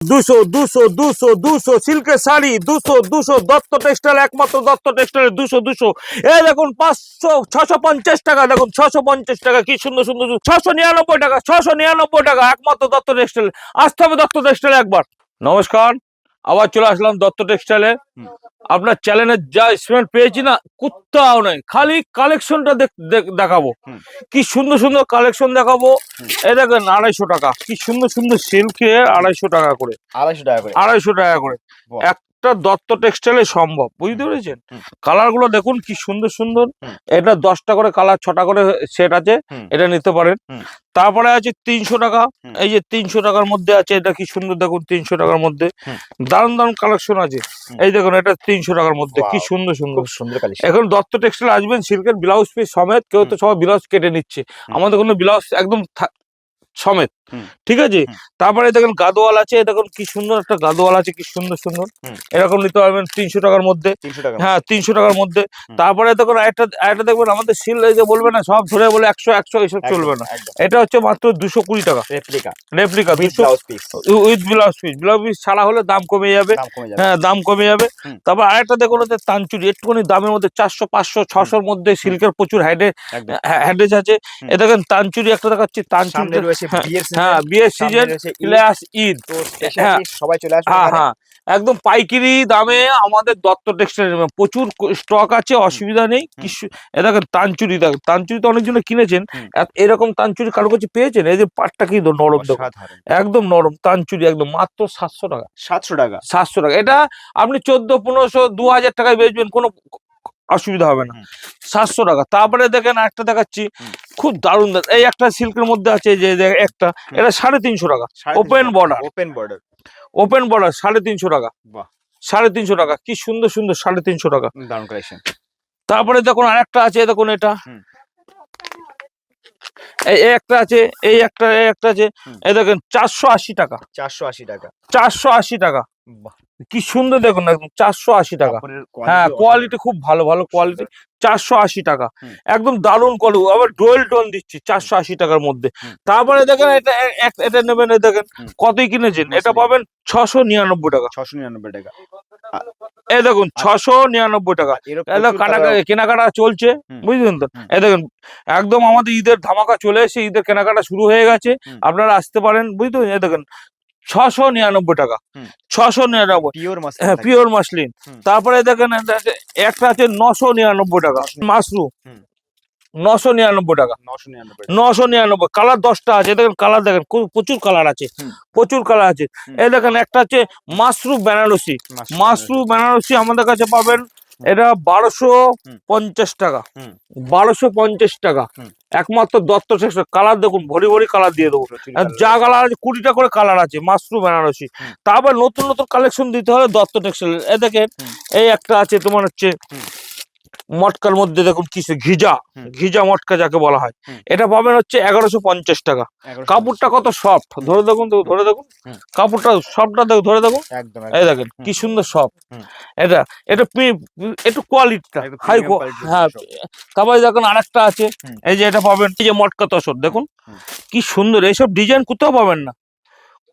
200 200 200 200 সিল্কের শাড়ি 200 200 দত্ত টেক্সটাইল, একমাত্র দত্ত টেক্সটাইল 200 200। এই দেখুন 500 650 টাকা, দেখুন 650 টাকা, কি সুন্দর সুন্দর 699 টাকা, 699 টাকা, একমাত্র দত্ত টেক্সটাইল। আসতে হবে দত্ত টেক্সটাইল একবার। নমস্কার, আবার চলে আসলাম দত্ত টেক্সটাইলে। আপনার চ্যানেলে যা স্টুডেন্ট পেয়েছি না, কোথাও নেই, খালি কালেকশনটা দেখাবো। কি সুন্দর সুন্দর কালেকশন দেখাবো। এই দেখেন 250 টাকা, কি সুন্দর সুন্দর সিল্কের 250 টাকা করে, 250 টাকা করে, 250 টাকা করে একটা দত্ত টেক্সটাইলে সম্ভব, বুঝতে পেরেছেন? কালার গুলো দেখুন কি সুন্দর সুন্দর। এটা 10টা করে কালার, 6টা করে সেট আছে, এটা নিতে পারেন। তারপরে আছে 300 টাকা, এই যে 300 টাকার মধ্যে আছে, এটা কি সুন্দর দেখুন, 300 টাকার মধ্যে দারুণ দারুণ কালেকশন আছে। এই দেখুন এটা 300 টাকার মধ্যে, কি সুন্দর সুন্দর সুন্দর কালেকশন। এখন দত্ত টেক্সটাইল আসবেন, সিল্কের ব্লাউজ পিস সমেত, কেউ তো সবাই ব্লাউজ কেটে নিচ্ছে, আমাদের কোনো ব্লাউজ একদম সমেত, ঠিক আছে? তারপরে দেখেন গাদোয়াল আছে, দেখুন কি সুন্দর একটা গাদোয়াল আছে, কি সুন্দর সুন্দর, এরকম নিতে পারবেন 300 টাকার মধ্যে। হ্যাঁ 300 টাকার মধ্যে। তারপরে দেখুন একটা দেখবেন, আমাদের সিল এই যে বলবে না, সব ধরে বলে 100 100, এসব চলবে না। এটা হচ্ছে মাত্র 220 টাকা, replica with blouse piece. Blouse piece ছাড়া হলে দাম কমে যাবে, হ্যাঁ দাম কমে যাবে। তারপর আরেকটা দেখুন ওদের তানচুরি, একটুখানি দামের মধ্যে 400 500 600-র মধ্যে, সিল্কের প্রচুর হ্যান্ডেজ আছে। এ দেখেন তানচুরি একটা দেখাচ্ছি, তানচুরি হ্যাঁ বিয়ের সিজন প্লাস ঈদ, সবাই চলে আসবে। হ্যাঁ হ্যাঁ একদম পাইকারি দামে আমাদের দত্ত টেক্সটাইল, প্রচুর স্টক আছে, অসুবিধা নেই। এ দেখেন তানচুরি, দেখেন তানচুরি তো অনেকজন কিনেছেন, এরকম তানচুরি কারো কাছে পেয়েছেন? এই যে পাটটা কি নরম, দেখুন একদম নরম তানচুরি, একদম মাত্র 700 টাকা, 700 টাকা, 700 টাকা। এটা আপনি 1400 1500 2000 টাকায় বেচবেন, কোনো অসুবিধা হবে না, 700 টাকা। তারপরে দেখেন একটা দেখাচ্ছি, খুব দারুণ, এই একটা সিল্কের মধ্যে আছে, যে একটা, এটা 350 টাকা, ওপেন বর্ডার, ওপেন বর্ডার 350 টাকা, 350 টাকা, কি সুন্দর সুন্দর 350 টাকা, দারুণ কালেকশন। তারপরে দেখুন আরেকটা আছে, দেখুন এটা এই একটা আছে, এই একটা আছে, এই দেখেন 480 টাকা, 480 টাকা, 480 টাকা, কি সুন্দর দেখুন একদম 480 টাকা। হ্যাঁ কোয়ালিটি খুব ভালো, ভালো কোয়ালিটি, 480 টাকা, একদম দারুণ কোয়ালিটি, আবার ডুয়েল টোন দিচ্ছি 480 টাকার মধ্যে। তারপরে দেখেন এটা নেবেন, দেখেন কতই কিনেছেন, এটা পাবেন 699 টাকা, 699 টাকা। এই দেখুন 699 টাকা, কেনাকাটা চলছে, বুঝলেন তো? এই দেখুন একদম আমাদের ঈদের ধামাকা চলে এসে, ঈদের কেনাকাটা শুরু হয়ে গেছে, আপনারা আসতে পারেন, বুঝতে? এই দেখেন 699 টাকা, 699, হ্যাঁ পিওর মাসলিন। তারপরে দেখেন একটা আছে 999 টাকা, মাশরুম 999 টাকা, 999, কালার 10টা আছে, দেখেন কালার দেখেন, প্রচুর কালার আছে, প্রচুর কালার আছে। এই দেখেন একটা আছে মাশরুম বেনারসি, মাশরুম বেনারসি আমাদের কাছে পাবেন, এটা 1250 টাকা, 1250 টাকা, একমাত্র দত্ত টেক্সটাইল। কালার দেখুন ভরি ভরি কালার দিয়ে দেবো, যা কালার আছে 20টা করে কালার আছে, মাশরুম বেনারসি। তারপর নতুন নতুন কালেকশন দিতে হবে দত্ত টেক্সটাইল। এ দেখেন এই একটা আছে তোমার হচ্ছে মটকার মধ্যে, দেখুন কিসে ঘিজা মটকা যাকে বলা হয়, এটা পাবেন হচ্ছে 1150 টাকা। কাপড়টা কত সফট, ধরে দেখুন, ধরে দেখুন কাপড়টা সফটটা, দেখুন ধরে দেখুন, এই দেখেন কি সুন্দর সফট। এটা একটু কোয়ালিটিটা হাই, হ্যাঁ। তারপরে দেখুন আরেকটা আছে, এই যে এটা পাবেন, এই যে মটকা তসর, দেখুন কি সুন্দর, এইসব ডিজাইন কোথাও পাবেন না,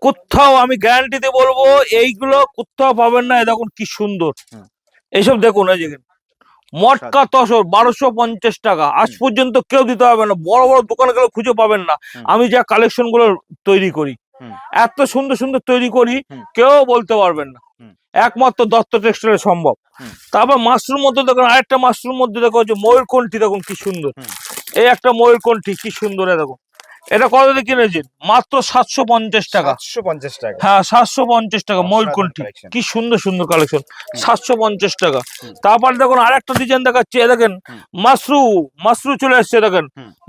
কোথাও, আমি গ্যারান্টি দিয়ে বলবো এইগুলো কোথাও পাবেন না। দেখুন কি সুন্দর এইসব, দেখুন এই যে মটকা তসর 1250 টাকা, আজ পর্যন্ত কেউ দিতে হবে না, বড় বড় দোকানে গেলে খুঁজে পাবেন না। আমি যা কালেকশন গুলো তৈরি করি, এত সুন্দর সুন্দর তৈরি করি, কেউ বলতে পারবেন না, একমাত্র দত্ত টেক্সটাইলে সম্ভব। তারপর মাশরুম মধ্যে দেখুন, আরেকটা মাশরুম মধ্যে দেখো হচ্ছে ময়ূরকণ্ঠী, দেখুন কি সুন্দর, এই একটা ময়ূরকণ্ঠী, কি সুন্দর, দেখুন এটা কত দিয়ে কিনেছেন? মাত্র 750 টাকা, 750 টাকা, হ্যাঁ 750 টাকা, ময়ূরকণ্ঠী, কি সুন্দর সুন্দর কালেকশন, 750 টাকা। তারপর দেখুন আরেকটা ডিজাইন দেখাচ্ছে, দেখেন মাশরু চলে আসছে, দেখেন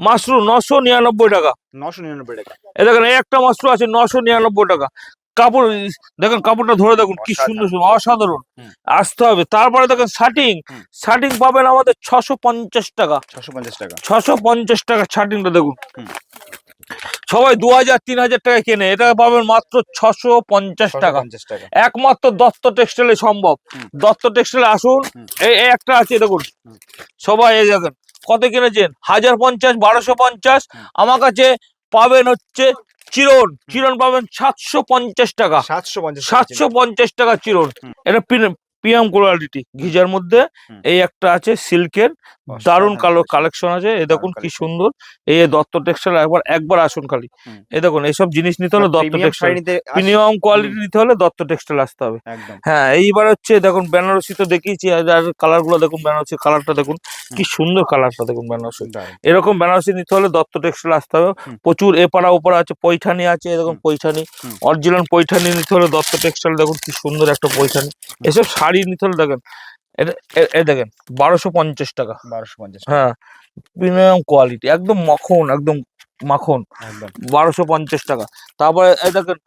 মাশরু 999 টাকা, 999 টাকা। এ দেখেন এই একটা মাশরু আছে 999 টাকা। কাপড় দেখেন, কাপড়টা ধরে দেখুন কি সুন্দর সুন্দর, অসাধারণ, আসতে হবে। তারপরে দেখেন শার্টিং পাবেন আমাদের 650 টাকা, 650 টাকা, 650 টাকা শার্টিংটা দেখুন। সবাই 2000 3000 টাকা কেনে, এটা পাবেন মাত্র 650 টাকা, একমাত্র দত্ত টেক্সটাইলে সম্ভব। দত্ত টেক্সটাইলে আসুন, এই একটা আছে দেখুন, সবাই এই দেখেন কত কিনেছেন, 1050 1250, আমার কাছে পাবেন হচ্ছে চিরন চিরন পাবেন 750 টাকা, 750 750 টাকা চিরন। হুম। এটা প্রিমিয়াম কোয়ালিটি ঘিজার মধ্যে। হুম। এই একটা আছে সিল্কের, দারুণ কালেকশন আছে। এই দেখুন কি collection। সুন্দর। এই দত্ত টেক্সটাইল একবার আসুন খালি। হুম। এই দেখুন এইসব জিনিস নিতে হলে দত্ত প্রিমিয়াম টেক্সটাইল, শাড়ি নিতে প্রিমিয়াম কোয়ালিটি নিতে হলে দত্ত টেক্সটাইল আসতে হবে। একদম। হ্যাঁ, এইবার হচ্ছে দেখুন বেনারসি তো দেখিয়েছি, আর কালার গুলো দেখুন, বেনারসি কালারটা দেখুন কি সুন্দর, কালারটা দেখুন বেনারসি। দারুণ। এরকম বেনারসি নিতে হলে দত্ত টেক্সটাইল আসতে হবে। হুম। প্রচুর এপাড়া ওপাড়া আছে, পৈঠানি আছে, এই দেখুন হুম। পৈঠানি, হুম। অরিজিনাল পৈঠানি নিতে হলে দত্ত টেক্সটাইল দেখুন কি সুন্দর একটা পৈঠানি। এসব শাড়ি নিতে হলে দেখেন এ দেখেন 1250 টাকা। 1250 টাকা। হ্যাঁ, প্রিমিয়াম কোয়ালিটি, একদম মাখন, একদম মাখন, একদম। 1250 টাকা। তারপরে এই দেখেন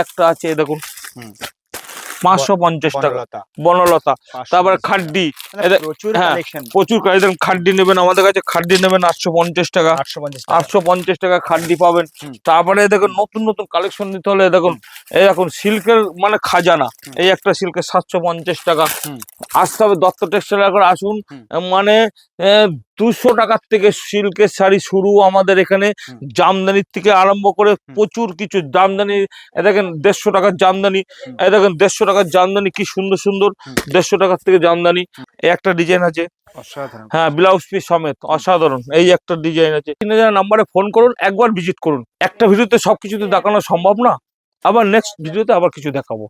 একটা আছে, এই দেখুন হুম। 550 টাকা বনলতা। বনলতা। 550 তারপরে টাকা। খাড্ডি, মানে প্রচুর হ্যাঁ, কালেকশন। প্রচুর দেখেন খাড্ডি নেবেন আমাদের কাছে, খাড্ডি নেবেন 850 টাকা, 850 টাকা। 850 টাকা খাড্ডি পাবেন। হুম। তারপরে দেখুন নতুন নতুন কালেকশন নিতে হলে দেখুন, এই দেখুন সিল্কের মানে খাজানা, হুম। এই একটা সিল্কের 750 টাকা। হুম। আসতে হবে দত্ত টেক্সটাইল করে আসুন। হুম। মানে 200 টাকার থেকে সিল্কের শাড়ি শুরু আমাদের এখানে, হুম। জামদানির থেকে আরম্ভ করে প্রচুর কিছু জামদানি। দেখেন 150 টাকার জামদানি, হুম। এই দেখেন 150 টাকার জামদানি কি সুন্দর সুন্দর, হুম। 150 টাকার থেকে জামদানি। এই একটা ডিজাইন আছে, অসাধারণ। হ্যাঁ, ব্লাউজ পিস সমেত, অসাধারণ। এই একটা ডিজাইন আছে। 3000 নাম্বারে ফোন করুন, একবার ভিজিট করুন। একটা ভিডিওতে সবকিছু তো দেখানো সম্ভব না, আবার নেক্সট ভিডিওতে আবার কিছু দেখাবো।